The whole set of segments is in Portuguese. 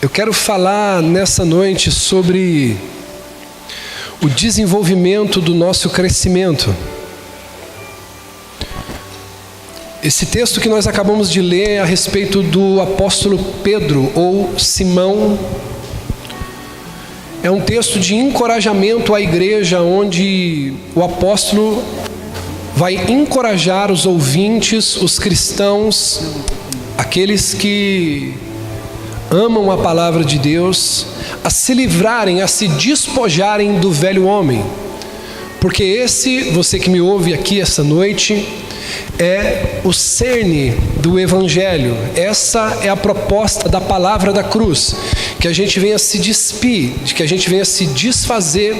Eu quero falar nessa noite sobre o desenvolvimento do nosso crescimento. Esse texto que nós acabamos de ler é a respeito do apóstolo Pedro, ou Simão. É um texto de encorajamento à igreja, onde o apóstolo vai encorajar os ouvintes, os cristãos, aqueles que amam a palavra de Deus, a se livrarem, a se despojarem do velho homem. Porque esse, você que me ouve aqui essa noite, é o cerne do Evangelho. Essa é a proposta da palavra da cruz, que a gente venha se despir, de que a gente venha se desfazer,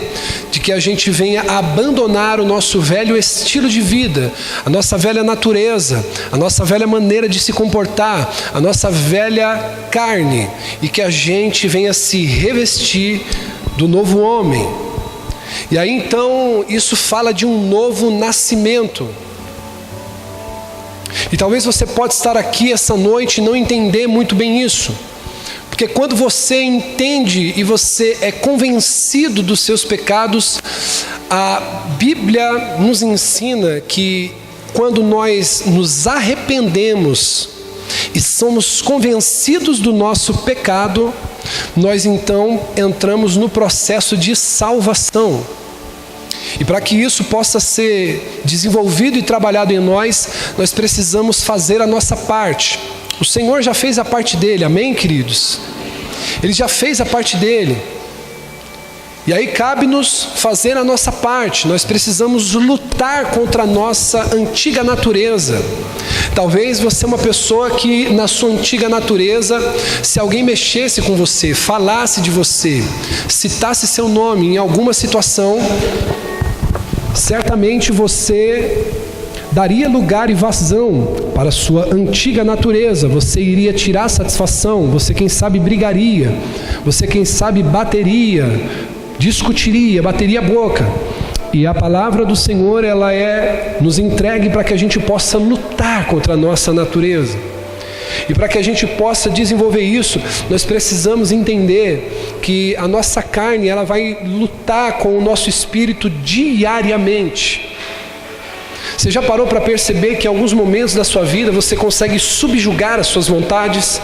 de que a gente venha abandonar o nosso velho estilo de vida, a nossa velha natureza, a nossa velha maneira de se comportar, a nossa velha carne, e que a gente venha se revestir do novo homem. E aí então isso fala de um novo nascimento. E talvez você pode estar aqui essa noite e não entender muito bem isso. Porque quando você entende e você é convencido dos seus pecados, a Bíblia nos ensina que quando nós nos arrependemos e somos convencidos do nosso pecado, nós então entramos no processo de salvação. E para que isso possa ser desenvolvido e trabalhado em nós, nós precisamos fazer a nossa parte. O Senhor já fez a parte dele, amém, queridos? Ele já fez a parte dele. E aí cabe-nos fazer a nossa parte. Nós precisamos lutar contra a nossa antiga natureza. Talvez você é uma pessoa que na sua antiga natureza, se alguém mexesse com você, falasse de você, citasse seu nome em alguma situação, certamente você daria lugar e vazão para a sua antiga natureza. Você iria tirar satisfação, você quem sabe brigaria, você quem sabe bateria, discutiria, bateria a boca. E a palavra do Senhor, ela é nos entregue para que a gente possa lutar contra a nossa natureza. E para que a gente possa desenvolver isso, nós precisamos entender que a nossa carne, ela vai lutar com o nosso espírito diariamente. Você já parou para perceber que em alguns momentos da sua vida você consegue subjugar as suas vontades?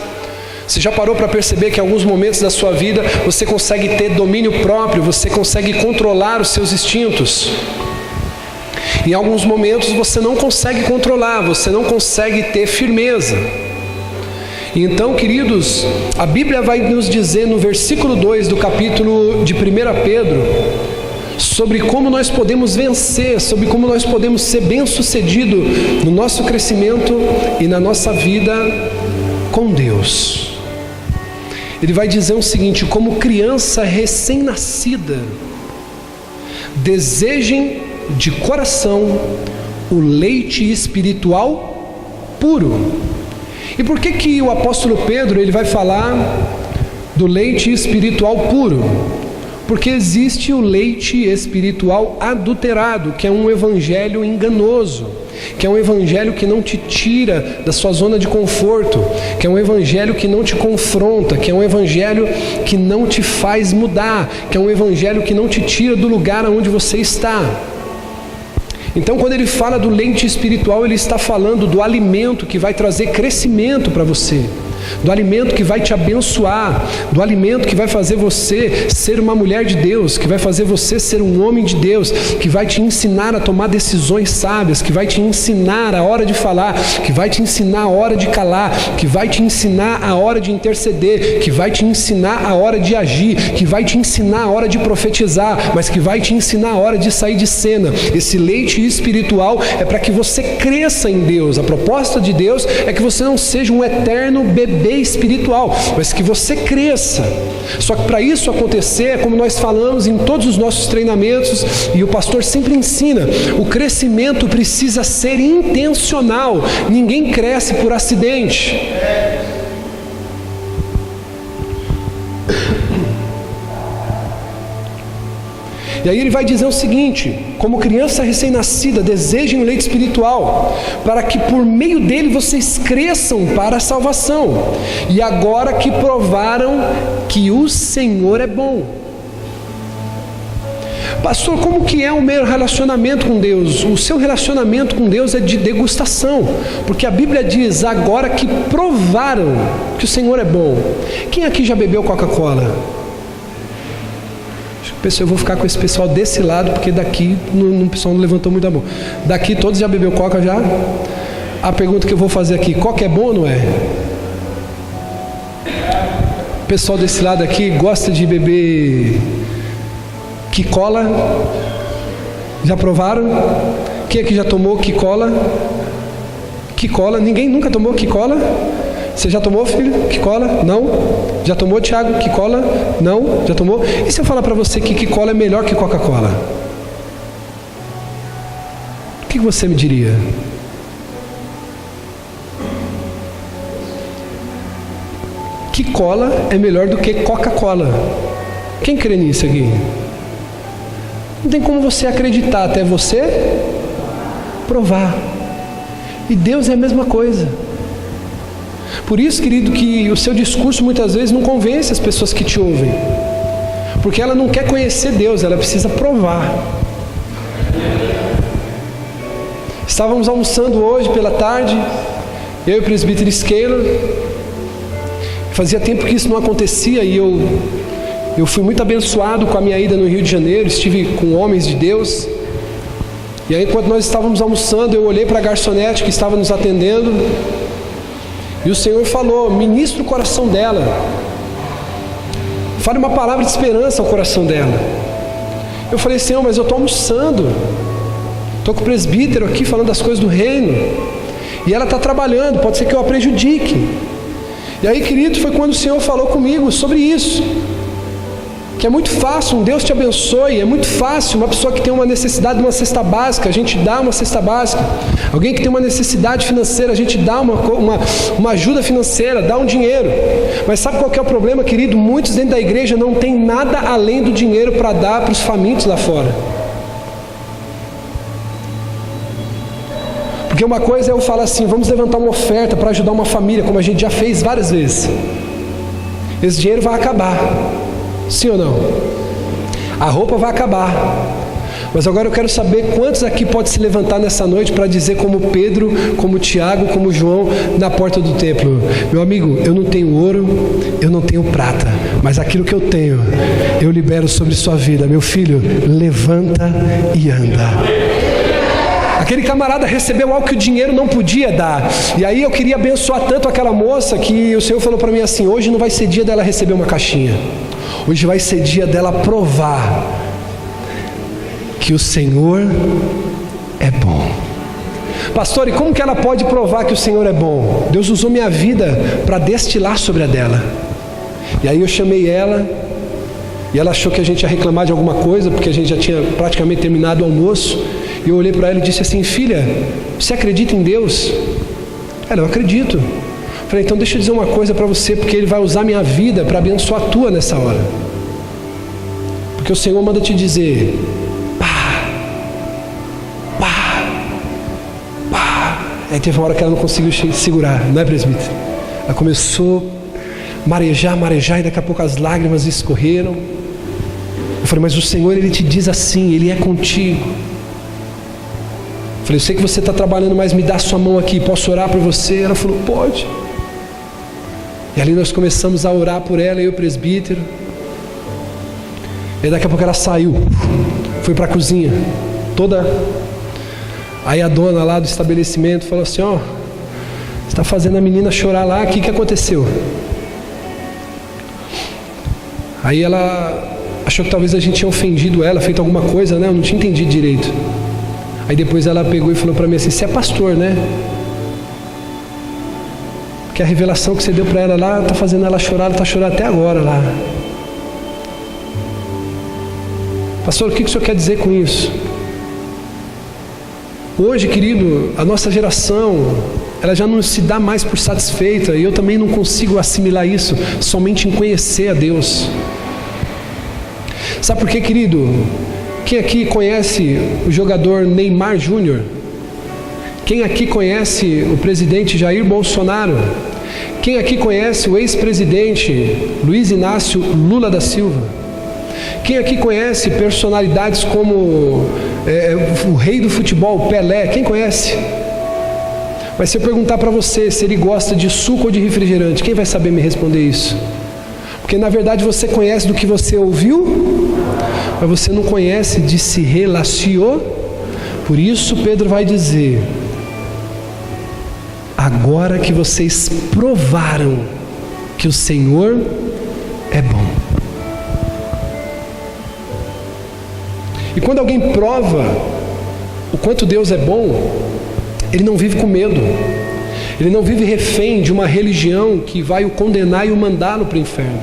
Você já parou para perceber que em alguns momentos da sua vida você consegue ter domínio próprio, você consegue controlar os seus instintos? Em alguns momentos você não consegue controlar, você não consegue ter firmeza. Então, queridos, a Bíblia vai nos dizer no versículo 2 do capítulo de 1 Pedro, sobre como nós podemos vencer, sobre como nós podemos ser bem-sucedidos no nosso crescimento e na nossa vida com Deus. Ele vai dizer o seguinte: como criança recém-nascida, desejem de coração o leite espiritual puro. E por que o apóstolo Pedro ele vai falar do leite espiritual puro? Porque existe o leite espiritual adulterado, que é um evangelho enganoso, que é um evangelho que não te tira da sua zona de conforto, que é um evangelho que não te confronta, que é um evangelho que não te faz mudar, que é um evangelho que não te tira do lugar onde você está. Então, quando ele fala do leite espiritual, ele está falando do alimento que vai trazer crescimento para você, do alimento que vai te abençoar, do alimento que vai fazer você ser uma mulher de Deus, que vai fazer você ser um homem de Deus, que vai te ensinar a tomar decisões sábias, que vai te ensinar a hora de falar, que vai te ensinar a hora de calar, que vai te ensinar a hora de interceder, que vai te ensinar a hora de agir, que vai te ensinar a hora de profetizar, mas que vai te ensinar a hora de sair de cena. Esse leite espiritual é para que você cresça em Deus. A proposta de Deus é que você não seja um eterno bebê espiritual, mas que você cresça. Só que para isso acontecer, como nós falamos em todos os nossos treinamentos, e o pastor sempre ensina, o crescimento precisa ser intencional. Ninguém cresce por acidente. E aí ele vai dizer o seguinte: como criança recém-nascida, desejem o leite espiritual, para que por meio dele vocês cresçam para a salvação. E agora que provaram que o Senhor é bom. Pastor, como que é o meu relacionamento com Deus? O seu relacionamento com Deus é de degustação, porque a Bíblia diz: agora que provaram que o Senhor é bom. Quem aqui já bebeu Coca-Cola? Eu vou ficar com esse pessoal desse lado, porque daqui o pessoal não levantou muito a mão. Daqui todos já bebeu Coca já? A pergunta que eu vou fazer aqui: Coca é bom ou não é? O pessoal desse lado aqui gosta de beber Quicola? Já provaram? Quem aqui já tomou Quicola? Quicola? Ninguém nunca tomou Quicola? Você já tomou, filho? Quicola? Não? Já tomou, Tiago? Quicola? Não? Já tomou? E se eu falar para você que Quicola é melhor que Coca-Cola? O que você me diria? Quicola é melhor do que Coca-Cola. Quem crê nisso aqui? Não tem como você acreditar até você provar. E Deus é a mesma coisa. Por isso, querido, que o seu discurso muitas vezes não convence as pessoas que te ouvem, porque ela não quer conhecer Deus, ela precisa provar. Estávamos almoçando hoje pela tarde, eu e o presbítero Scaler. Fazia tempo que isso não acontecia e eu fui muito abençoado com a minha ida no Rio de Janeiro. Estive com homens de Deus. E aí, enquanto nós estávamos almoçando, eu olhei para a garçonete que estava nos atendendo, e o Senhor falou: ministra o coração dela, fale uma palavra de esperança ao coração dela. Eu falei: Senhor, mas eu estou almoçando, estou com o presbítero aqui falando das coisas do reino, e ela está trabalhando, pode ser que eu a prejudique. E aí, querido, foi quando o Senhor falou comigo sobre isso, que é muito fácil, um Deus te abençoe, é muito fácil uma pessoa que tem uma necessidade de uma cesta básica, a gente dá uma cesta básica. Alguém que tem uma necessidade financeira, a gente dá uma ajuda financeira, dá um dinheiro. Mas sabe qual que é o problema, querido? Muitos dentro da igreja não tem nada além do dinheiro para dar para os famintos lá fora. Porque uma coisa é eu falar assim: vamos levantar uma oferta para ajudar uma família, como a gente já fez várias vezes. Esse dinheiro vai acabar. Sim ou não? A roupa vai acabar. Mas agora eu quero saber quantos aqui pode se levantar nessa noite para dizer como Pedro, como Tiago, como João na porta do templo: meu amigo, eu não tenho ouro, eu não tenho prata, mas aquilo que eu tenho, eu libero sobre sua vida. Meu filho, levanta e anda. Aquele camarada recebeu algo que o dinheiro não podia dar. E aí eu queria abençoar tanto aquela moça que o Senhor falou para mim assim: hoje não vai ser dia dela receber uma caixinha. Hoje vai ser dia dela provar que o Senhor é bom. Pastor, e como que ela pode provar que o Senhor é bom? Deus usou minha vida para destilar sobre a dela. E aí eu chamei ela, e ela achou que a gente ia reclamar de alguma coisa, porque a gente já tinha praticamente terminado o almoço. E eu olhei para ela e disse assim: filha, você acredita em Deus? Ela: eu acredito. Falei: então deixa eu dizer uma coisa para você, porque Ele vai usar minha vida para abençoar a tua nessa hora. Porque o Senhor manda te dizer: pá, pá, pá. Aí teve uma hora que ela não conseguiu segurar, não é, presbítero? Ela começou a marejar, e daqui a pouco as lágrimas escorreram. Eu falei: mas o Senhor, Ele te diz assim, Ele é contigo. Eu falei: eu sei que você está trabalhando, mas me dá sua mão aqui, posso orar por você? Ela falou: pode. E ali nós começamos a orar por ela, eu e o presbítero. E daqui a pouco ela saiu, foi para a cozinha, toda. Aí a dona lá do estabelecimento falou assim: ó, você está fazendo a menina chorar lá, o que aconteceu? Aí ela achou que talvez a gente tinha ofendido ela, feito alguma coisa, né? Eu não tinha entendido direito. Aí depois ela pegou e falou para mim assim: você é pastor, né? Porque a revelação que você deu para ela lá está fazendo ela chorar, ela está chorando até agora lá. Pastor, o que o senhor quer dizer com isso? Hoje, querido, a nossa geração, ela já não se dá mais por satisfeita, e eu também não consigo assimilar isso somente em conhecer a Deus. Sabe por quê, querido? Quem aqui conhece o jogador Neymar Júnior? Quem aqui conhece o presidente Jair Bolsonaro? Quem aqui conhece o ex-presidente Luiz Inácio Lula da Silva? Quem aqui conhece personalidades como o rei do futebol, Pelé? Quem conhece? Mas se eu perguntar para você se ele gosta de suco ou de refrigerante, quem vai saber me responder isso? Porque na verdade você conhece do que você ouviu, mas você não conhece de se relacionar. Por isso Pedro vai dizer: agora que vocês provaram que o Senhor é bom. E quando alguém prova o quanto Deus é bom, ele não vive com medo, ele não vive refém de uma religião que vai o condenar e o mandá-lo para o inferno.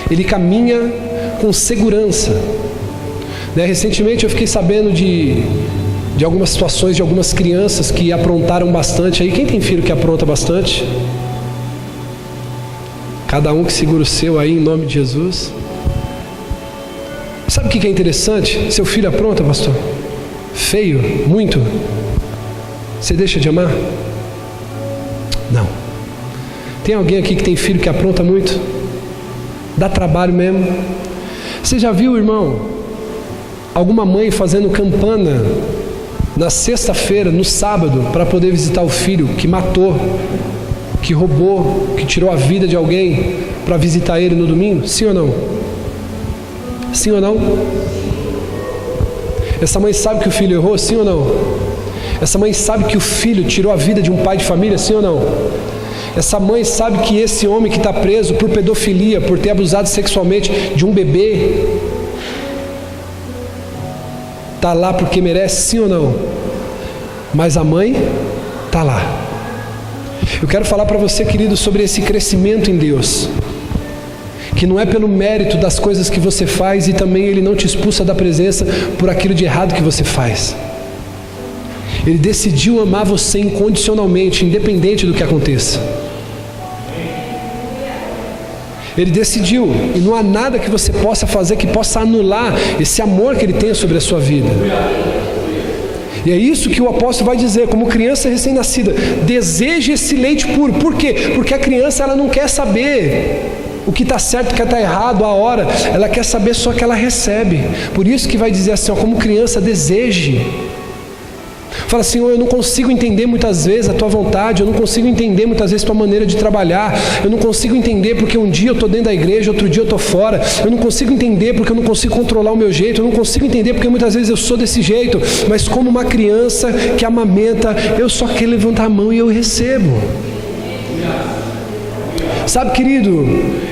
Ele caminha com segurança. Recentemente eu fiquei sabendo de algumas situações de algumas crianças que aprontaram bastante. Aí, quem tem filho que apronta bastante? Cada um que segura o seu aí, em nome de Jesus. Sabe o que é interessante? Seu filho apronta, pastor? Feio? Muito? Você deixa de amar? Não. Tem alguém aqui que tem filho que apronta muito? Dá trabalho mesmo? Você já viu, irmão, alguma mãe fazendo campana na sexta-feira, no sábado, para poder visitar o filho que matou, que roubou, que tirou a vida de alguém, para visitar ele no domingo? Sim ou não? Sim ou não? Essa mãe sabe que o filho errou? Sim ou não? Essa mãe sabe que o filho tirou a vida de um pai de família? Sim ou não? Essa mãe sabe que esse homem que está preso por pedofilia, por ter abusado sexualmente de um bebê, está lá porque merece? Sim ou não? Mas a mãe está lá. Eu quero falar para você, querido, sobre esse crescimento em Deus, que não é pelo mérito das coisas que você faz, e também Ele não te expulsa da presença por aquilo de errado que você faz. Ele decidiu amar você incondicionalmente, independente do que aconteça. Ele decidiu, e não há nada que você possa fazer que possa anular esse amor que Ele tem sobre a sua vida. E é isso que o apóstolo vai dizer, como criança recém-nascida: deseje esse leite puro. Por quê? Porque a criança, ela não quer saber o que está certo, o que está errado, a hora. Ela quer saber só que ela recebe. Por isso que vai dizer assim, como criança, deseje. Fala assim: eu não consigo entender muitas vezes a tua vontade, eu não consigo entender muitas vezes a tua maneira de trabalhar, eu não consigo entender porque um dia eu estou dentro da igreja, outro dia eu estou fora, eu não consigo entender porque eu não consigo controlar o meu jeito, eu não consigo entender porque muitas vezes eu sou desse jeito, mas como uma criança que amamenta, eu só quero levantar a mão e eu recebo. Sabe, querido,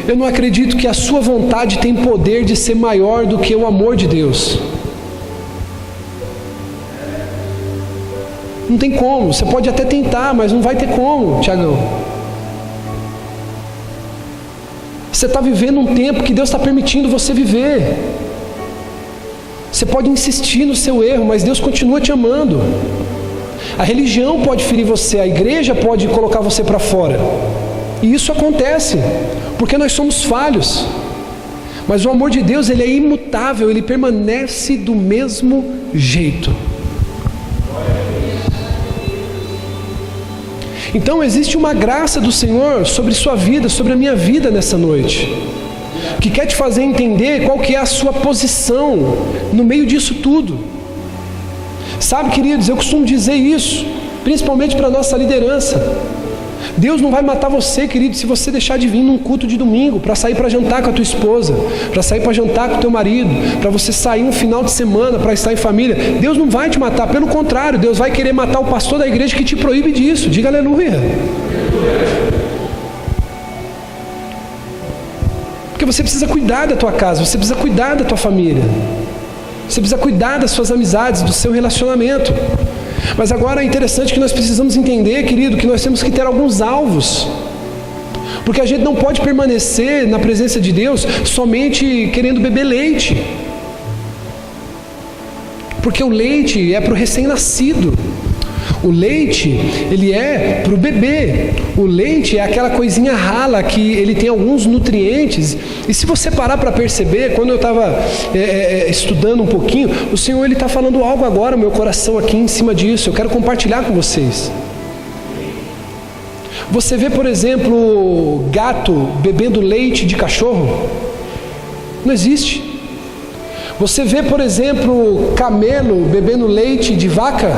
eu não acredito que a sua vontade tem poder de ser maior do que o amor de Deus. Não tem como. Você pode até tentar, mas não vai ter como, Tiagão. Você está vivendo um tempo que Deus está permitindo você viver. Você pode insistir no seu erro, mas Deus continua te amando. A religião pode ferir você, a igreja pode colocar você para fora. E isso acontece, porque nós somos falhos. Mas o amor de Deus, ele é imutável, ele permanece do mesmo jeito. Então existe uma graça do Senhor sobre sua vida, sobre a minha vida nessa noite, que quer te fazer entender qual que é a sua posição no meio disso tudo. Sabe, queridos, eu costumo dizer isso, principalmente para a nossa liderança. Deus não vai matar você, querido, se você deixar de vir num culto de domingo, para sair para jantar com a tua esposa, para sair para jantar com o teu marido, para você sair um final de semana para estar em família. Deus não vai te matar, pelo contrário, Deus vai querer matar o pastor da igreja que te proíbe disso. Diga aleluia. Porque você precisa cuidar da tua casa, você precisa cuidar da tua família, você precisa cuidar das suas amizades, do seu relacionamento. Mas agora é interessante que nós precisamos entender, querido, que nós temos que ter alguns alvos, porque a gente não pode permanecer na presença de Deus somente querendo beber leite, porque o leite é para o recém-nascido. O leite, ele é para o bebê. O leite é aquela coisinha rala que ele tem alguns nutrientes. E se você parar para perceber, quando eu estava estudando um pouquinho, o Senhor ele está falando algo agora no meu coração aqui em cima disso. Eu quero compartilhar com vocês. Você vê, por exemplo, gato bebendo leite de cachorro? Não existe. Você vê, por exemplo, camelo bebendo leite de vaca?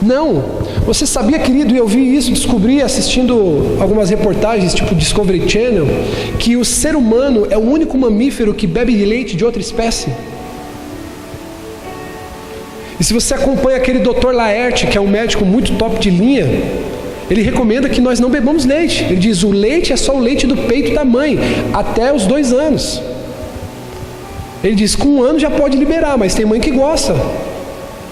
Não. Você sabia, querido, e eu vi isso, descobri assistindo algumas reportagens, tipo Discovery Channel, que o ser humano é o único mamífero que bebe leite de outra espécie? E se você acompanha aquele Dr. Laerte, que é um médico muito top de linha, ele recomenda que nós não bebamos leite. Ele diz, o leite é só o leite do peito da mãe, até os 2 anos. Ele diz, com 1 ano já pode liberar, mas tem mãe que gosta,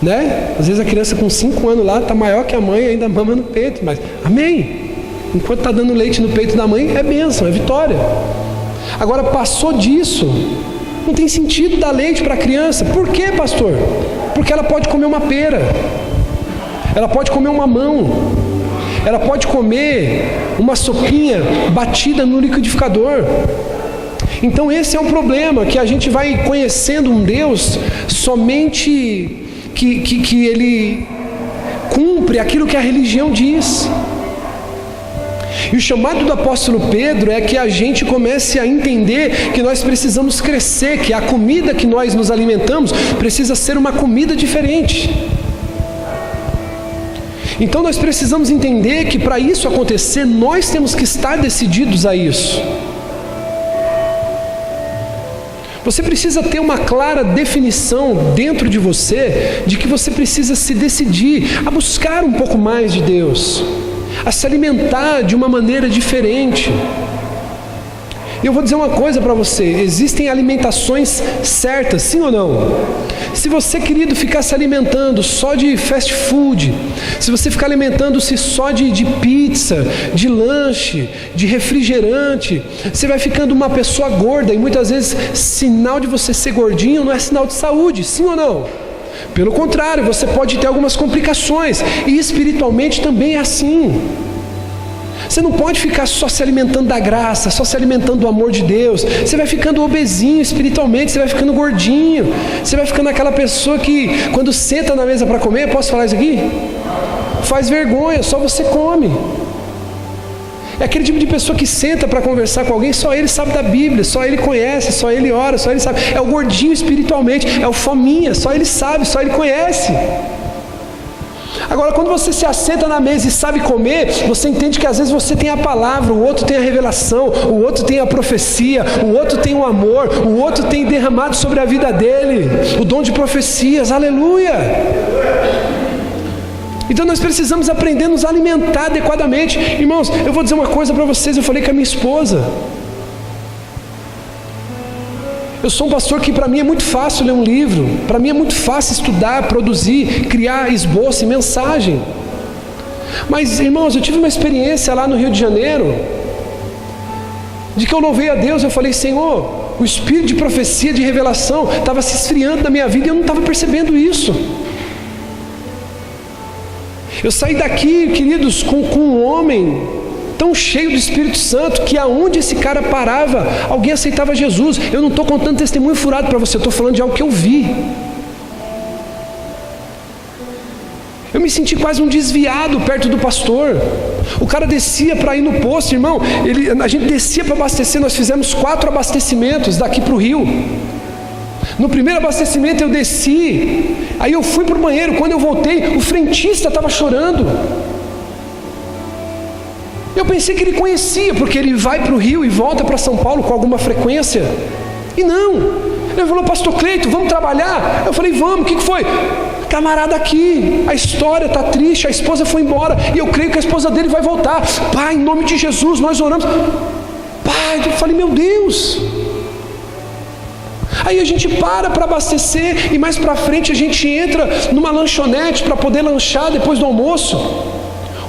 né? Às vezes a criança com 5 anos lá, está maior que a mãe, ainda mama no peito, mas amém. Enquanto está dando leite no peito da mãe, é bênção, é vitória. Agora, passou disso, não tem sentido dar leite para a criança. Por quê, pastor? Porque ela pode comer uma pera, ela pode comer um mamão, ela pode comer uma sopinha batida no liquidificador. Então esse é um problema, que a gente vai conhecendo um Deus somente que Ele cumpre aquilo que a religião diz. E o chamado do apóstolo Pedro é que a gente comece a entender que nós precisamos crescer, que a comida que nós nos alimentamos precisa ser uma comida diferente. Então nós precisamos entender que para isso acontecer, nós temos que estar decididos a isso. Você precisa ter uma clara definição dentro de você, de que você precisa se decidir a buscar um pouco mais de Deus, a se alimentar de uma maneira diferente. E eu vou dizer uma coisa para você, existem alimentações certas, sim ou não? Se você, querido, ficar se alimentando só de fast food, se você ficar alimentando-se só de pizza, de lanche, de refrigerante, você vai ficando uma pessoa gorda, e muitas vezes sinal de você ser gordinho não é sinal de saúde, sim ou não? Pelo contrário, você pode ter algumas complicações, e espiritualmente também é assim. Você não pode ficar só se alimentando da graça, só se alimentando do amor de Deus. Você vai ficando obesinho espiritualmente, você vai ficando gordinho, você vai ficando aquela pessoa que quando senta na mesa para comer, posso falar isso aqui? Faz vergonha, só você come. É aquele tipo de pessoa que senta para conversar com alguém, só ele sabe da Bíblia, só ele conhece, só ele ora, só ele sabe. É o gordinho espiritualmente, é o fominha, só ele sabe, só ele conhece. Agora, quando você se assenta na mesa e sabe comer, você entende que às vezes você tem a palavra, o outro tem a revelação, o outro tem a profecia, o outro tem o amor, o outro tem derramado sobre a vida dele o dom de profecias, aleluia! Então nós precisamos aprender a nos alimentar adequadamente. Irmãos, eu vou dizer uma coisa para vocês, eu falei com a minha esposa. Eu sou um pastor que para mim é muito fácil ler um livro, para mim é muito fácil estudar, produzir, criar esboço e mensagem. Mas, irmãos, eu tive uma experiência lá no Rio de Janeiro, de que eu louvei a Deus, eu falei, Senhor, o espírito de profecia, de revelação, estava se esfriando na minha vida e eu não estava percebendo isso. Eu saí daqui, queridos, com um homem tão cheio do Espírito Santo, que aonde esse cara parava, alguém aceitava Jesus. Eu não estou contando testemunho furado para você, eu estou falando de algo que eu vi. Eu me senti quase um desviado perto do pastor. O cara descia para ir no posto, irmão, a gente descia para abastecer, nós fizemos 4 abastecimentos daqui para o Rio. No primeiro abastecimento eu desci, aí eu fui para o banheiro, quando eu voltei, o frentista estava chorando. Eu pensei que ele conhecia, porque ele vai para o Rio e volta para São Paulo com alguma frequência. E não, ele falou, pastor Cleito, vamos trabalhar? Eu falei, vamos, o que foi? Camarada aqui, a história está triste, a esposa foi embora, e eu creio que a esposa dele vai voltar. Pai, em nome de Jesus, nós oramos. Pai, eu falei, meu Deus. Aí a gente para abastecer, e mais para frente a gente entra numa lanchonete para poder lanchar depois do almoço.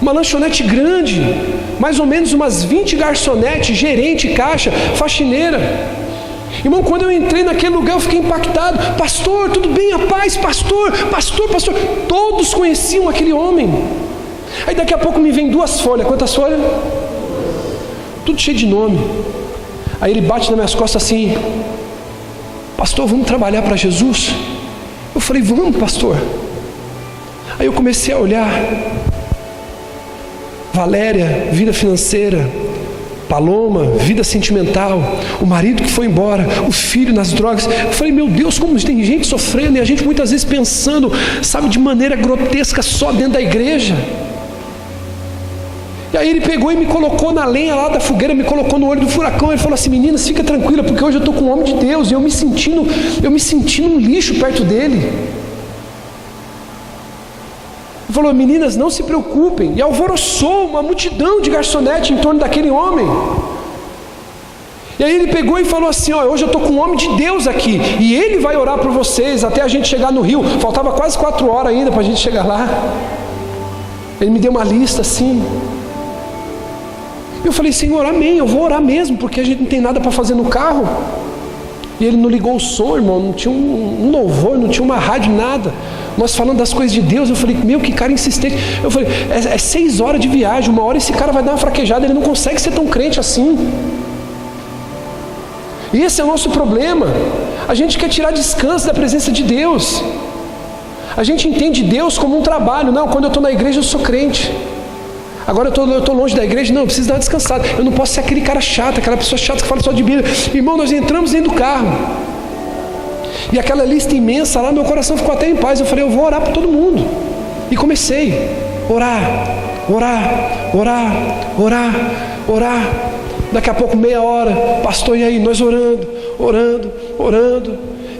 Uma lanchonete grande, mais ou menos umas 20 garçonetes, gerente, caixa, faxineira. Irmão, quando eu entrei naquele lugar, eu fiquei impactado. Pastor, tudo bem? A paz, pastor. Todos conheciam aquele homem. Aí daqui a pouco me vem 2 folhas. Quantas folhas? Tudo cheio de nome. Aí ele bate nas minhas costas assim: pastor, vamos trabalhar para Jesus? Eu falei: vamos, pastor. Aí eu comecei a olhar: Valéria, vida financeira; Paloma, vida sentimental; o marido que foi embora; o filho nas drogas. Eu falei: meu Deus, como tem gente sofrendo, e a gente muitas vezes pensando, sabe, de maneira grotesca, só dentro da igreja. E aí ele pegou e me colocou na lenha lá da fogueira, me colocou no olho do furacão. Ele falou assim: meninas, fica tranquila, porque hoje eu estou com um homem de Deus, e eu me sentindo um lixo perto dele. Ele falou: meninas, não se preocupem. E alvoroçou uma multidão de garçonete em torno daquele homem. E aí ele pegou e falou assim: ó, hoje eu estou com um homem de Deus aqui, e ele vai orar por vocês até a gente chegar no rio. Faltava quase 4 horas ainda para a gente chegar lá. Ele me deu uma lista assim. Eu falei: Senhor, amém, eu vou orar mesmo, porque a gente não tem nada para fazer no carro. E ele não ligou o som, irmão, não tinha um louvor, não tinha uma rádio, nada. Nós falando das coisas de Deus. Eu falei: meu, que cara insistente. Eu falei: é 6 horas de viagem, 1 hora esse cara vai dar uma fraquejada, ele não consegue ser tão crente assim. E esse é o nosso problema. A gente quer tirar descanso da presença de Deus. A gente entende Deus como um trabalho. Não, quando eu estou na igreja eu sou crente. Agora eu estou longe da igreja, não, eu preciso dar uma descansada. Eu não posso ser aquele cara chato, aquela pessoa chata que fala só de Bíblia. Irmão, nós entramos dentro do carro, e aquela lista imensa lá, meu coração ficou até em paz. Eu falei: eu vou orar para todo mundo. E comecei a orar. Daqui a pouco, meia hora, pastor, e aí? Nós orando.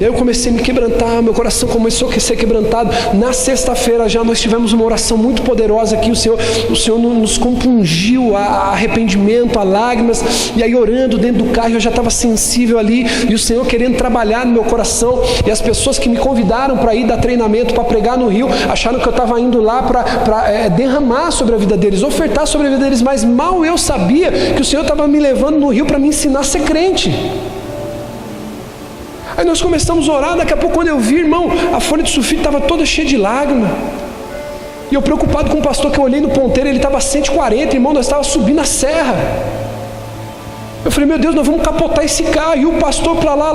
E aí eu comecei a me quebrantar, meu coração começou a ser quebrantado. Na sexta-feira já nós tivemos uma oração muito poderosa aqui. O Senhor nos compungiu a arrependimento, a lágrimas. E aí orando dentro do carro, eu já estava sensível ali, e o Senhor querendo trabalhar no meu coração. E as pessoas que me convidaram para ir dar treinamento, para pregar no Rio, acharam que eu estava indo lá para derramar sobre a vida deles, ofertar sobre a vida deles. Mas mal eu sabia que o Senhor estava me levando no Rio para me ensinar a ser crente. Aí nós começamos a orar. Daqui a pouco, quando eu vi, irmão, a folha de sulfite estava toda cheia de lágrimas. E eu preocupado com o pastor, que eu olhei no ponteiro, ele estava a 140, irmão, nós estávamos subindo a serra. Eu falei: meu Deus, nós vamos capotar esse carro. E o pastor para lá,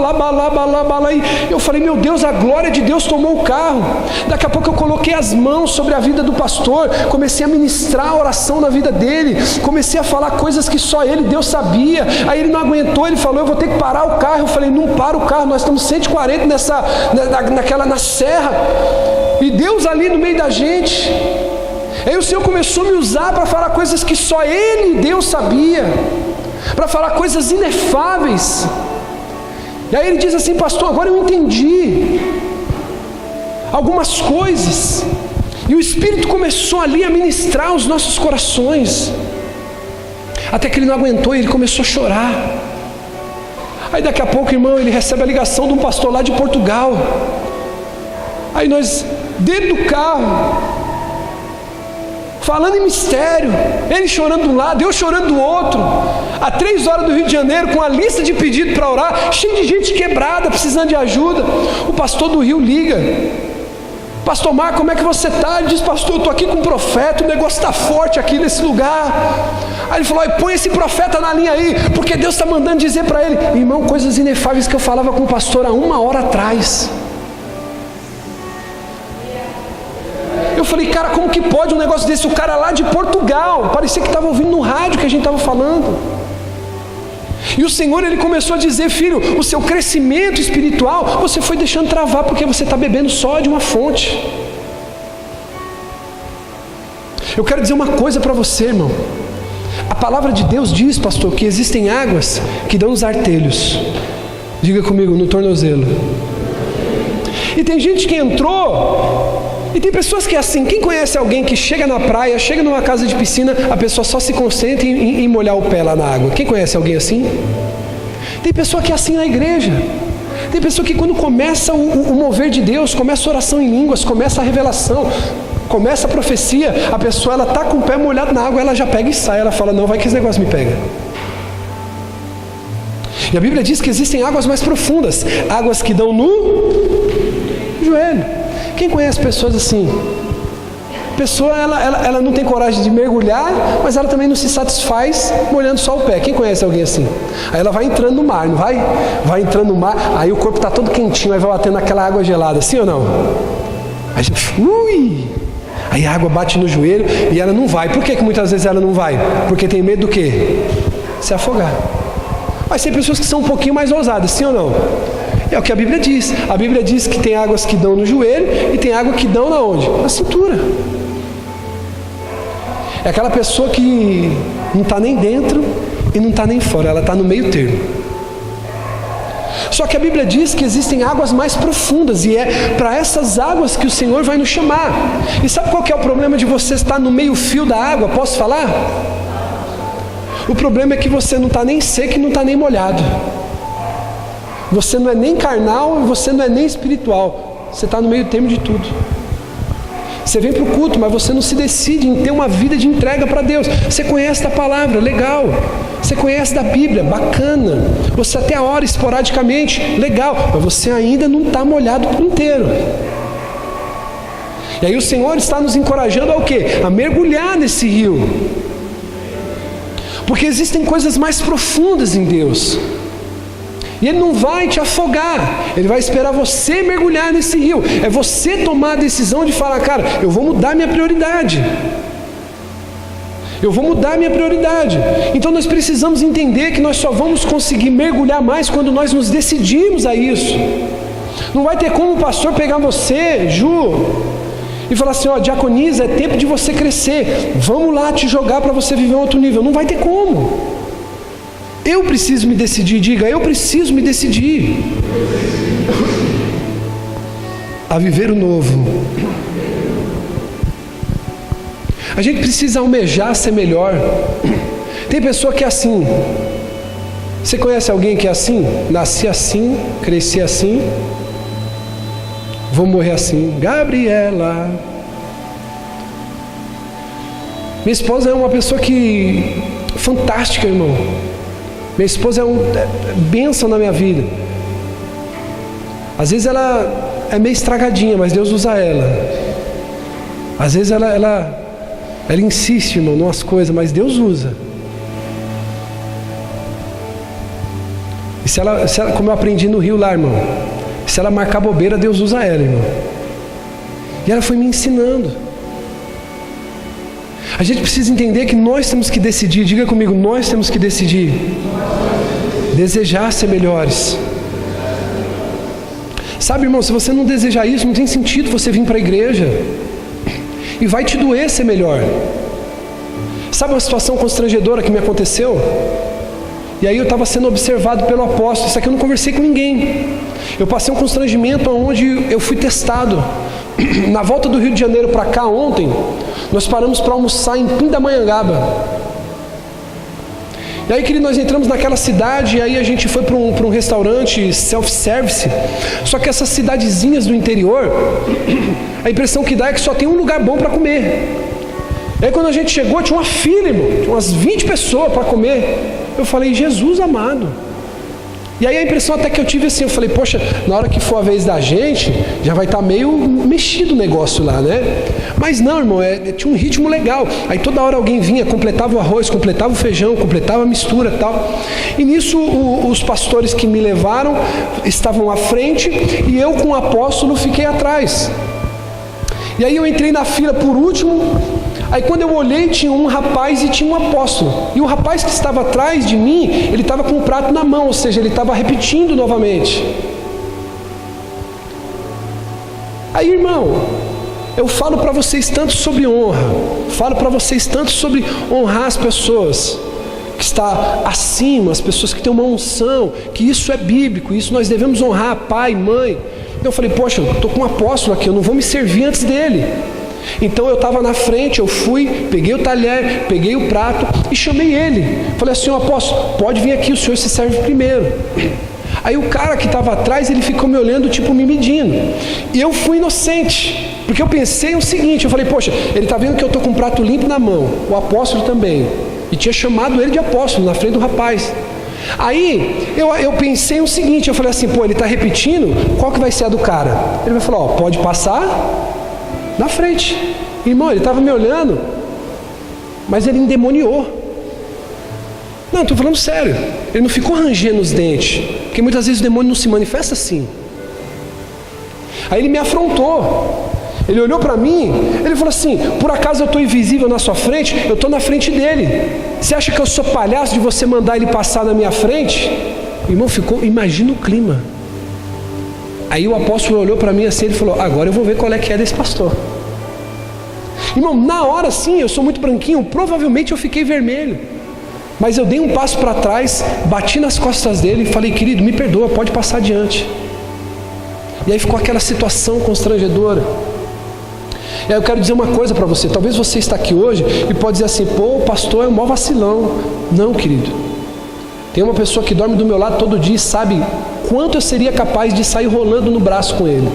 e eu falei: meu Deus, a glória de Deus tomou o carro. Daqui a pouco eu coloquei as mãos sobre a vida do pastor, comecei a ministrar a oração na vida dele, comecei a falar coisas que só ele, Deus, sabia. Aí ele não aguentou, ele falou: eu vou ter que parar o carro. Eu falei: não para o carro, nós estamos 140 na serra, e Deus ali no meio da gente. Aí o Senhor começou a me usar para falar coisas que só ele, Deus, sabia, para falar coisas inefáveis. E aí ele diz assim: pastor, agora eu entendi algumas coisas. E o Espírito começou ali a ministrar os nossos corações, até que ele não aguentou e ele começou a chorar. Aí daqui a pouco, irmão, ele recebe a ligação de um pastor lá de Portugal. Aí nós, dentro do carro, falando em mistério, ele chorando de um lado, eu chorando do outro, a 3 horas do Rio de Janeiro, com a lista de pedidos para orar, cheio de gente quebrada, precisando de ajuda. O pastor do Rio liga: pastor Marco, como é que você está? Ele diz: pastor, eu estou aqui com um profeta, o negócio está forte aqui nesse lugar. Aí ele falou: põe esse profeta na linha aí, porque Deus está mandando dizer para ele. Irmão, coisas inefáveis que eu falava com o pastor há 1 hora atrás. Eu falei: cara, como que pode um negócio desse? O cara lá de Portugal, parecia que estava ouvindo no rádio que a gente estava falando. E o Senhor, ele começou a dizer: filho, o seu crescimento espiritual, você foi deixando travar, porque você está bebendo só de uma fonte. Eu quero dizer uma coisa para você, irmão. A palavra de Deus diz, pastor, que existem águas que dão nos artelhos. Diga comigo: no tornozelo. E tem gente que entrou, e tem pessoas que é assim. Quem conhece alguém que chega na praia, chega numa casa de piscina, a pessoa só se concentra em molhar o pé lá na água? Quem conhece alguém assim? Tem pessoa que é assim na igreja. Tem pessoa que quando começa o mover de Deus, começa a oração em línguas, começa a revelação, começa a profecia, a pessoa, ela está com o pé molhado na água, ela já pega e sai, ela fala: não, vai que esse negócio me pega. E a Bíblia diz que existem águas mais profundas, águas que dão no joelho. Quem conhece pessoas assim? A pessoa, ela não tem coragem de mergulhar, mas ela também não se satisfaz molhando só o pé. Quem conhece alguém assim? Aí ela vai entrando no mar, não vai? Vai entrando no mar, aí o corpo está todo quentinho, aí vai batendo naquela água gelada, sim ou não? Aí, aí a água bate no joelho e ela não vai. Por que muitas vezes ela não vai? Porque tem medo do quê? Se afogar. Mas tem pessoas que são um pouquinho mais ousadas, sim ou não? É o que a Bíblia diz. A Bíblia diz que tem águas que dão no joelho e tem água que dão na onde? Na cintura. É aquela pessoa que não está nem dentro e não está nem fora, ela está no meio termo. Só que a Bíblia diz que existem águas mais profundas, e é para essas águas que o Senhor vai nos chamar. E sabe qual que é o problema de você estar no meio fio da água? Posso falar? O problema é que você não está nem seco e não está nem molhado. Você não é nem carnal e você não é nem espiritual. Você está no meio termo de tudo. Você vem para o culto, mas você não se decide em ter uma vida de entrega para Deus. Você conhece da palavra, legal. Você conhece da Bíblia, bacana. Você até ora esporadicamente, legal. Mas você ainda não está molhado por inteiro. E aí o Senhor está nos encorajando ao quê? A mergulhar nesse rio. Porque existem coisas mais profundas em Deus. E Ele não vai te afogar, Ele vai esperar você mergulhar nesse rio. É você tomar a decisão de falar, cara, eu vou mudar minha prioridade. Eu vou mudar minha prioridade. Então nós precisamos entender que nós só vamos conseguir mergulhar mais quando nós nos decidirmos a isso. Não vai ter como o pastor pegar você, Ju, e falar assim, ó, diaconisa, é tempo de você crescer. Vamos lá te jogar para você viver um outro nível. Não vai ter como. Eu preciso me decidir, diga, eu preciso me decidir a viver o novo. A gente precisa almejar ser melhor. Tem pessoa que é assim. Você conhece alguém que é assim? Nasci assim, cresci assim, vou morrer assim. Gabriela. Minha esposa é uma pessoa que fantástica, irmão. Minha esposa é bênção na minha vida. Às vezes ela é meio estragadinha, mas Deus usa ela. Às vezes ela insiste, irmão, numas coisas, mas Deus usa. E se ela, como eu aprendi no Rio lá, irmão, se ela marcar bobeira, Deus usa ela, irmão. E ela foi me ensinando. A gente precisa entender que nós temos que decidir, diga comigo, nós temos que decidir. Desejar ser melhores. Sabe, irmão, se você não desejar isso, não tem sentido você vir para a igreja. E vai te doer ser melhor. Sabe uma situação constrangedora que me aconteceu? E aí eu estava sendo observado pelo apóstolo. Isso aqui eu não conversei com ninguém. Eu passei um constrangimento onde eu fui testado. Na volta do Rio de Janeiro para cá ontem, nós paramos para almoçar em Pindamonhangaba. E aí, querido, nós entramos naquela cidade, e aí a gente foi para um restaurante self-service. Só que essas cidadezinhas do interior, a impressão que dá é que só tem um lugar bom para comer. E aí quando a gente chegou, tinha uma fila, irmão, tinha umas 20 pessoas para comer. Eu falei, Jesus amado. E aí a impressão até que eu tive assim, eu falei, poxa, na hora que for a vez da gente, já vai estar meio mexido o negócio lá, né? Mas não, irmão, tinha um ritmo legal. Aí toda hora alguém vinha, completava o arroz, completava o feijão, completava a mistura e tal. E nisso os pastores que me levaram estavam à frente e eu com o apóstolo fiquei atrás. E aí eu entrei na fila por último. Aí quando eu olhei, tinha um rapaz e tinha um apóstolo. E o rapaz que estava atrás de mim, ele estava com o prato na mão, ou seja, ele estava repetindo novamente. Aí, irmão, eu falo para vocês tanto sobre honra, falo para vocês tanto sobre honrar as pessoas que está acima, as pessoas que têm uma unção, que isso é bíblico, isso nós devemos honrar, pai, mãe. Então eu falei, poxa, eu estou com um apóstolo aqui, eu não vou me servir antes dele. Então eu estava na frente, eu fui, peguei o talher, peguei o prato e chamei ele. Falei assim, apóstolo, pode vir aqui, o senhor se serve primeiro. Aí o cara que estava atrás, ele ficou me olhando tipo me medindo. E eu fui inocente, porque eu pensei o seguinte, eu falei, poxa, ele está vendo que eu estou com um prato limpo na mão, o apóstolo também. E tinha chamado ele de apóstolo na frente do rapaz. Aí eu pensei o seguinte, eu falei assim, pô, ele está repetindo, qual que vai ser a do cara? Ele vai falar, ó, pode passar na frente. Irmão, ele estava me olhando, mas ele endemoniou. Não, estou falando sério. Ele não ficou rangendo os dentes, porque muitas vezes o demônio não se manifesta assim. Aí ele me afrontou. Ele olhou para mim, ele falou assim, por acaso eu estou invisível na sua frente? Eu estou na frente dele. Você acha que eu sou palhaço de você mandar ele passar na minha frente? O irmão ficou, imagina o clima. Aí o apóstolo olhou para mim assim, ele falou, agora eu vou ver qual é que é desse pastor. Irmão, na hora sim, eu sou muito branquinho, provavelmente eu fiquei vermelho. Mas eu dei um passo para trás, bati nas costas dele e falei, querido, me perdoa, pode passar adiante. E aí ficou aquela situação constrangedora. E aí eu quero dizer uma coisa para você, talvez você está aqui hoje e pode dizer assim, pô, o pastor é um maior vacilão. Não, querido. Tem uma pessoa que dorme do meu lado todo dia e sabe quanto eu seria capaz de sair rolando no braço com ele.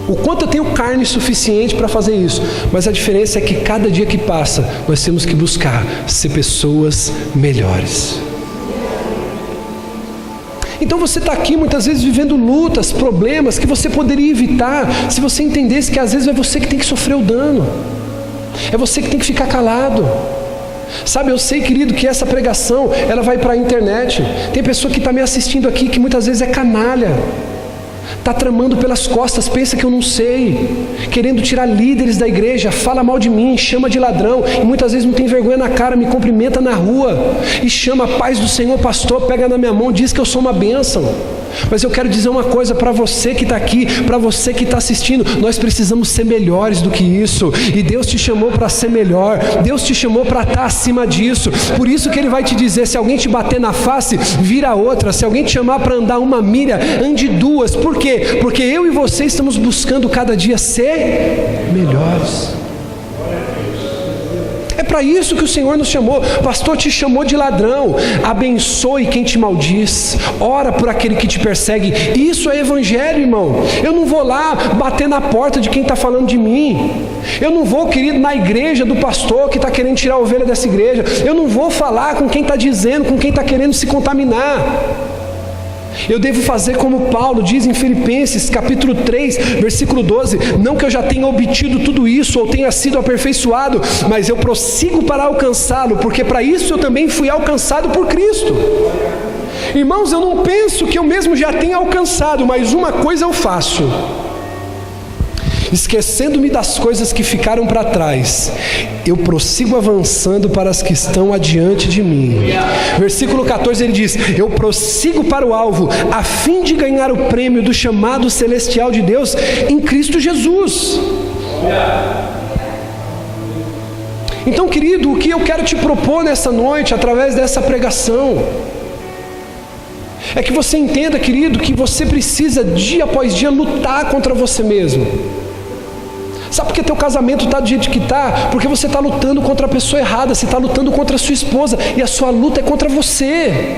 O quanto eu tenho carne suficiente para fazer isso. Mas a diferença é que cada dia que passa, nós temos que buscar ser pessoas melhores. Então você está aqui muitas vezes vivendo lutas, problemas que você poderia evitar se você entendesse que às vezes é você que tem que sofrer o dano. É você que tem que ficar calado. Sabe, eu sei, querido, que essa pregação, ela vai para a internet. Tem pessoa que está me assistindo aqui que muitas vezes é canalha. Está tramando pelas costas, pensa que eu não sei, querendo tirar líderes da igreja, fala mal de mim, chama de ladrão, e muitas vezes não tem vergonha na cara, me cumprimenta na rua, e chama a paz do Senhor, pastor, pega na minha mão, diz que eu sou uma bênção. Mas eu quero dizer uma coisa para você que está aqui, para você que está assistindo, nós precisamos ser melhores do que isso, e Deus te chamou para ser melhor, Deus te chamou para estar acima disso, por isso que Ele vai te dizer, se alguém te bater na face, vira outra, se alguém te chamar para andar 1 milha, ande 2, por quê? Porque eu e você estamos buscando cada dia ser melhores. É para isso que o Senhor nos chamou. Pastor, te chamou de ladrão. Abençoe quem te maldiz. Ora por aquele que te persegue. Isso é evangelho, irmão. Eu não vou lá bater na porta de quem está falando de mim. Eu não vou, querido, na igreja do pastor que está querendo tirar a ovelha dessa igreja. Eu não vou falar com quem está dizendo, com quem está querendo se contaminar. Eu devo fazer como Paulo diz em Filipenses capítulo 3, versículo 12, não que eu já tenha obtido tudo isso ou tenha sido aperfeiçoado, mas eu prossigo para alcançá-lo, porque para isso eu também fui alcançado por Cristo. Irmãos, eu não penso que eu mesmo já tenha alcançado, mas uma coisa eu faço, esquecendo-me das coisas que ficaram para trás, eu prossigo avançando para as que estão adiante de mim. Versículo 14 ele diz, eu prossigo para o alvo, a fim de ganhar o prêmio do chamado celestial de Deus em Cristo Jesus. Então, querido, o que eu quero te propor nessa noite, através dessa pregação, é que você entenda, querido, que você precisa dia após dia lutar contra você mesmo. Sabe por que teu casamento está do jeito que está? Porque você está lutando contra a pessoa errada, você está lutando contra a sua esposa, e a sua luta é contra você.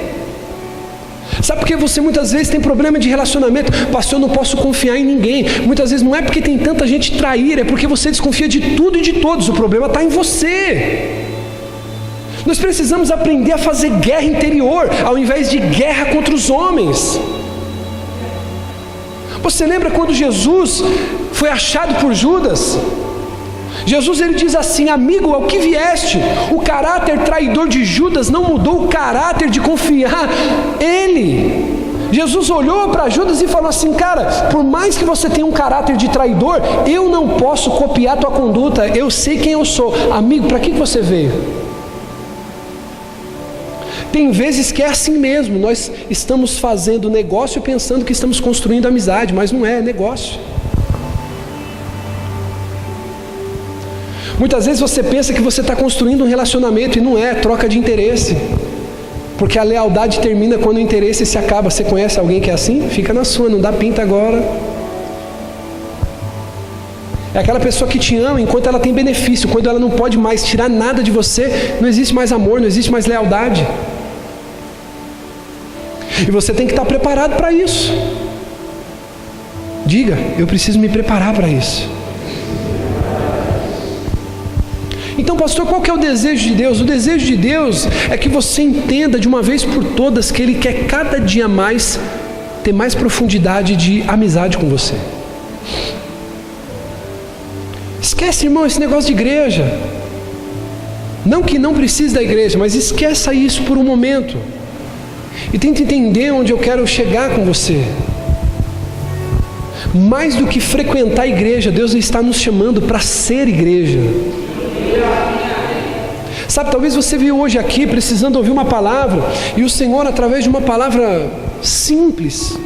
Sabe por que você muitas vezes tem problema de relacionamento? Pastor, eu não posso confiar em ninguém. Muitas vezes não é porque tem tanta gente traíra, é porque você desconfia de tudo e de todos. O problema está em você. Nós precisamos aprender a fazer guerra interior, ao invés de guerra contra os homens. Você lembra quando Jesus foi achado por Judas? Jesus ele diz assim, amigo, ao que vieste? O caráter traidor de Judas não mudou o caráter de confiar nele. Jesus olhou para Judas e falou assim, cara, por mais que você tenha um caráter de traidor, eu não posso copiar tua conduta, eu sei quem eu sou. Amigo, para que você veio? Tem vezes que é assim mesmo, nós estamos fazendo negócio pensando que estamos construindo amizade, mas não é negócio. Muitas vezes você pensa que você está construindo um relacionamento e não é, troca de interesse. Porque a lealdade termina quando o interesse se acaba. Você conhece alguém que é assim? Fica na sua, não dá pinta agora. É aquela pessoa que te ama enquanto ela tem benefício. Quando ela não pode mais tirar nada de você, não existe mais amor, não existe mais lealdade. E você tem que estar preparado para isso. Diga, eu preciso me preparar para isso. Então Então, pastor, qual que é o desejo de Deus? O desejo de Deus é que você entenda de uma vez por todas que Ele quer cada dia mais ter mais profundidade de amizade com você. Esquece, irmão, esse negócio de igreja. Não que não precise da igreja, mas esqueça isso por um momento. E tenta entender onde eu quero chegar com você. Mais do que frequentar a igreja, Deus está nos chamando para ser igreja. Sabe, talvez você veio hoje aqui precisando ouvir uma palavra, e o Senhor, através de uma palavra simples,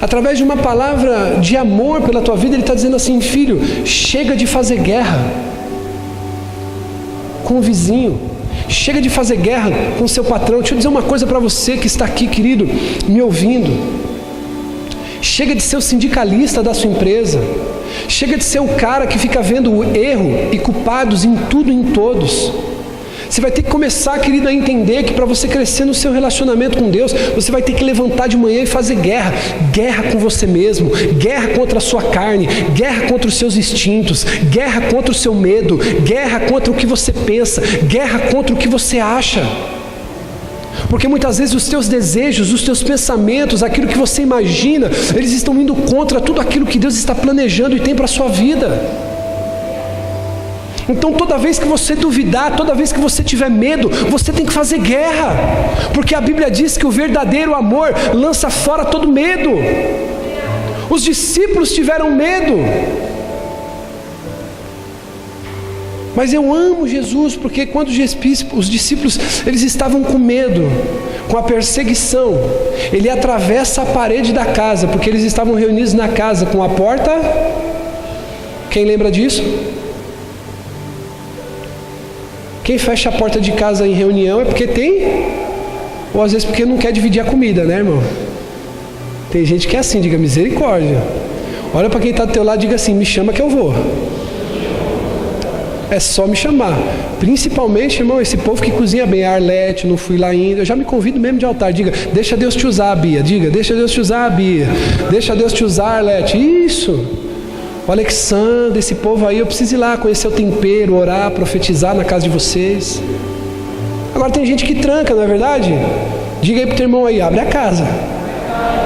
através de uma palavra de amor pela tua vida, Ele está dizendo assim: filho, chega de fazer guerra com o vizinho, chega de fazer guerra com o seu patrão. Deixa eu dizer uma coisa para você que está aqui, querido, me ouvindo. Chega de ser o sindicalista da sua empresa. Chega de ser o cara que fica vendo o erro e culpados em tudo e em todos. Você vai ter que começar, querido, a entender que para você crescer no seu relacionamento com Deus, você vai ter que levantar de manhã e fazer guerra. Guerra com você mesmo, guerra contra a sua carne, guerra contra os seus instintos, guerra contra o seu medo, guerra contra o que você pensa, guerra contra o que você acha. Porque muitas vezes os teus desejos, os teus pensamentos, aquilo que você imagina, eles estão indo contra tudo aquilo que Deus está planejando e tem para a sua vida. Então toda vez que você duvidar, toda vez que você tiver medo, você tem que fazer guerra. Porque a Bíblia diz que o verdadeiro amor lança fora todo medo. Os discípulos tiveram medo. Mas eu amo Jesus, porque quando os discípulos eles estavam com medo, com a perseguição, Ele atravessa a parede da casa, porque eles estavam reunidos na casa com a porta. Quem lembra disso? Quem fecha a porta de casa em reunião é porque tem, ou às vezes porque não quer dividir a comida, né, irmão? Tem gente que é assim, diga misericórdia. Olha para quem está do teu lado e diga assim: me chama que eu vou. É só me chamar. Principalmente, irmão, esse povo que cozinha bem. A Arlete, não fui lá ainda. Eu já me convido mesmo de altar. Diga, deixa Deus te usar, Bia. Diga, deixa Deus te usar, Bia. Deixa Deus te usar, Arlete. Isso. O Alexandre, esse povo aí, eu preciso ir lá conhecer o tempero, orar, profetizar na casa de vocês. Agora tem gente que tranca, não é verdade? Diga aí pro teu irmão aí, abre a casa.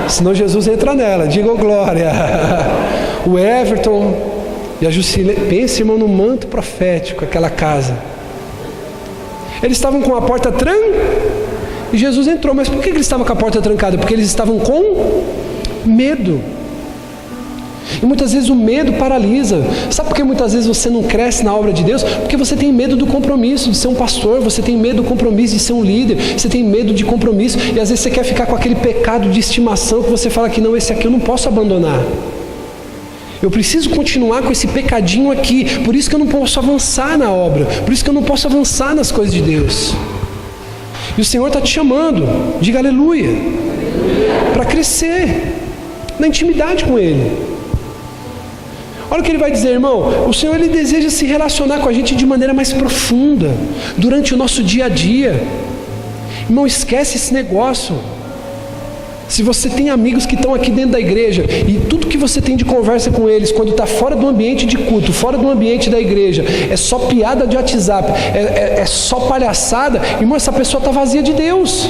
Senão Jesus entra nela. Diga, ô glória. O Everton e a Jucile, pense, irmão, no manto profético, aquela casa. Eles estavam com a porta trancada e Jesus entrou. Mas por que eles estavam com a porta trancada? Porque eles estavam com medo. E muitas vezes o medo paralisa. Sabe por que muitas vezes você não cresce na obra de Deus? Porque você tem medo do compromisso de ser um pastor, você tem medo do compromisso de ser um líder, você tem medo de compromisso, e às vezes você quer ficar com aquele pecado de estimação que você fala que não, esse aqui eu não posso abandonar. Eu preciso continuar com esse pecadinho aqui, por isso que eu não posso avançar na obra, por isso que eu não posso avançar nas coisas de Deus. E o Senhor está te chamando, diga aleluia, para crescer na intimidade com Ele. Olha o que Ele vai dizer, irmão. O Senhor, Ele deseja se relacionar com a gente de maneira mais profunda, durante o nosso dia a dia. Irmão, esquece esse negócio. Se você tem amigos que estão aqui dentro da igreja e tudo que você tem de conversa com eles quando está fora do ambiente de culto, fora do ambiente da igreja, é só piada de WhatsApp, é só palhaçada, irmão, essa pessoa está vazia de Deus.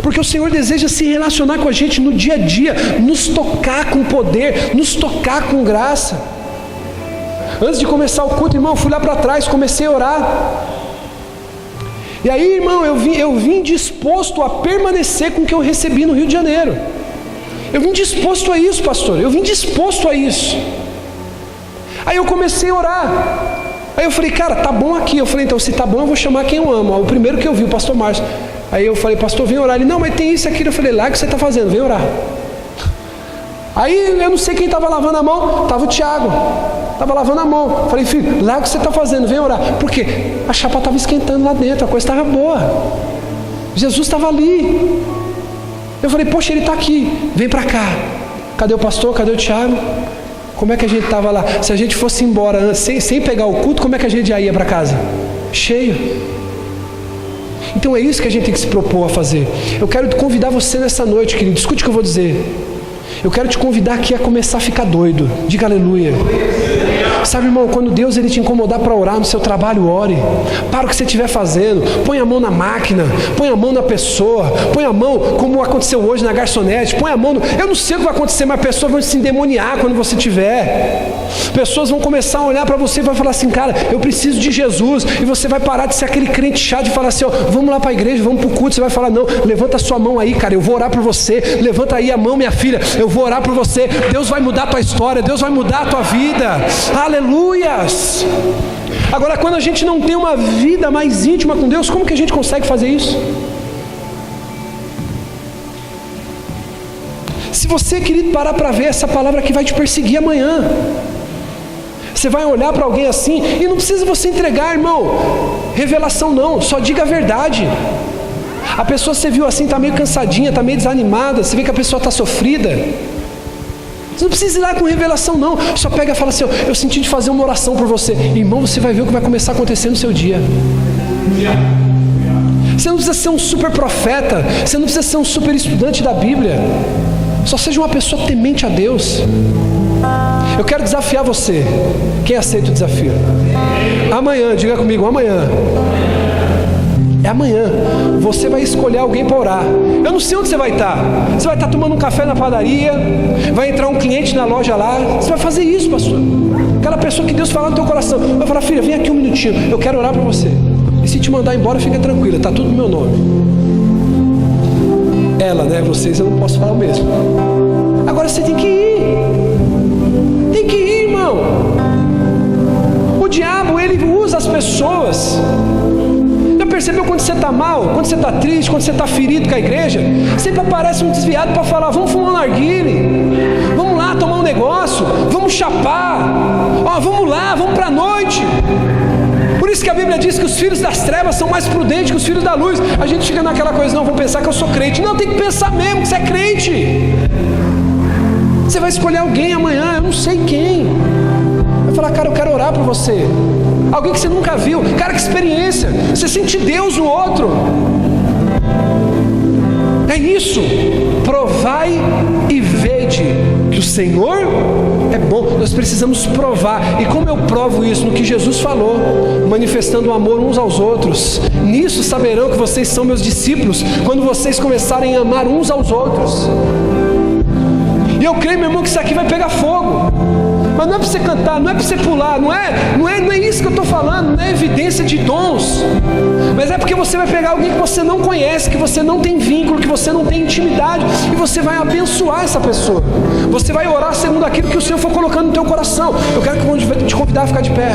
Porque o Senhor deseja se relacionar com a gente no dia a dia, nos tocar com poder, nos tocar com graça. Antes de começar o culto, irmão, eu fui lá para trás, comecei a orar. E aí, irmão, eu vim disposto a permanecer com o que eu recebi no Rio de Janeiro. Eu vim disposto a isso, pastor. Eu vim disposto a isso. Aí eu comecei a orar. Aí eu falei, cara, tá bom aqui. Eu falei, então, se tá bom, eu vou chamar quem eu amo. O primeiro que eu vi, o pastor Márcio. Aí eu falei, pastor, vem orar. Ele, não, mas tem isso aqui. Eu falei, lá, o que você está fazendo? Vem orar. Aí eu não sei quem estava lavando a mão. Estava o Tiago. Estava lavando a mão. Eu falei, filho, lá o que você está fazendo? Vem orar. Por quê? A chapa estava esquentando lá dentro. A coisa estava boa. Jesus estava ali. Eu falei, poxa, ele está aqui. Vem para cá. Cadê o pastor? Cadê o Tiago? Como é que a gente estava lá? Se a gente fosse embora sem pegar o culto, como é que a gente já ia para casa? Cheio. Então é isso que a gente tem que se propor a fazer. Eu quero te convidar você nessa noite, querido. Escute o que eu vou dizer. Eu quero te convidar aqui a começar a ficar doido. Diga aleluia. Sabe, irmão, quando Deus ele te incomodar para orar no seu trabalho, ore. Para o que você estiver fazendo, põe a mão na máquina, põe a mão na pessoa, põe a mão, como aconteceu hoje na garçonete, põe a mão eu não sei o que vai acontecer, mas pessoas vão se endemoniar quando você tiver. Pessoas vão começar a olhar para você e vai falar assim, cara, eu preciso de Jesus. E você vai parar de ser aquele crente chato e falar assim, ó, vamos lá para a igreja, vamos para o culto. Você vai falar, não, levanta a sua mão aí, cara, eu vou orar por você. Levanta aí a mão, minha filha, eu vou orar por você. Deus vai mudar a tua história, Deus vai mudar a tua vida. Aleluias! Agora, quando a gente não tem uma vida mais íntima com Deus, como que a gente consegue fazer isso? Se você, querido, parar para ver, essa palavra que vai te perseguir amanhã. Você vai olhar para alguém assim, e não precisa você entregar, irmão, revelação não, só diga a verdade. A pessoa, você viu assim, está meio cansadinha, está meio desanimada, você vê que a pessoa está sofrida. Você não precisa ir lá com revelação não, só pega e fala assim, eu senti de fazer uma oração por você. Irmão, você vai ver o que vai começar a acontecer no seu dia. Você não precisa ser um super profeta, você não precisa ser um super estudante da Bíblia. Só seja uma pessoa temente a Deus. Eu quero desafiar você. Quem aceita o desafio? Amanhã, diga comigo, amanhã. É amanhã. Você vai escolher alguém para orar. Eu não sei onde você vai estar. Você vai estar tomando um café na padaria, vai entrar um cliente na loja lá. Você vai fazer isso, pastor. Aquela pessoa que Deus fala no teu coração vai falar, filha, vem aqui um minutinho, eu quero orar para você. E se te mandar embora, fica tranquila, está tudo no meu nome. Ela, né? Vocês, eu não posso falar o mesmo. Agora você tem que ir. Tem que ir, irmão. O diabo, ele usa as pessoas. Já percebeu quando você está mal, quando você está triste, quando você está ferido com a igreja? Sempre aparece um desviado para falar, vamos fumar um narguile, vamos lá tomar um negócio, vamos chapar, ó, vamos lá, vamos para a noite. Por isso que a Bíblia diz que os filhos das trevas são mais prudentes que os filhos da luz. A gente fica naquela coisa, não, vou pensar que eu sou crente. Não, tem que pensar mesmo que você é crente. Você vai escolher alguém amanhã, eu não sei quem. Vai falar, cara, eu quero orar por você. Alguém que você nunca viu. Cara, que experiência. Você sente Deus no outro. É isso. Provai e vede que o Senhor é bom. Nós precisamos provar. E como eu provo isso? No que Jesus falou, manifestando o amor uns aos outros. Nisso saberão que vocês são meus discípulos, quando vocês começarem a amar uns aos outros. E eu creio, meu irmão, que isso aqui vai pegar fogo. Mas não é para você cantar, não é para você pular, não é isso que eu estou falando, não é evidência de dons. Mas é porque você vai pegar alguém que você não conhece, que você não tem vínculo, que você não tem intimidade, e você vai abençoar essa pessoa. Você vai orar segundo aquilo que o Senhor for colocando no teu coração. Eu quero te convidar a ficar de pé.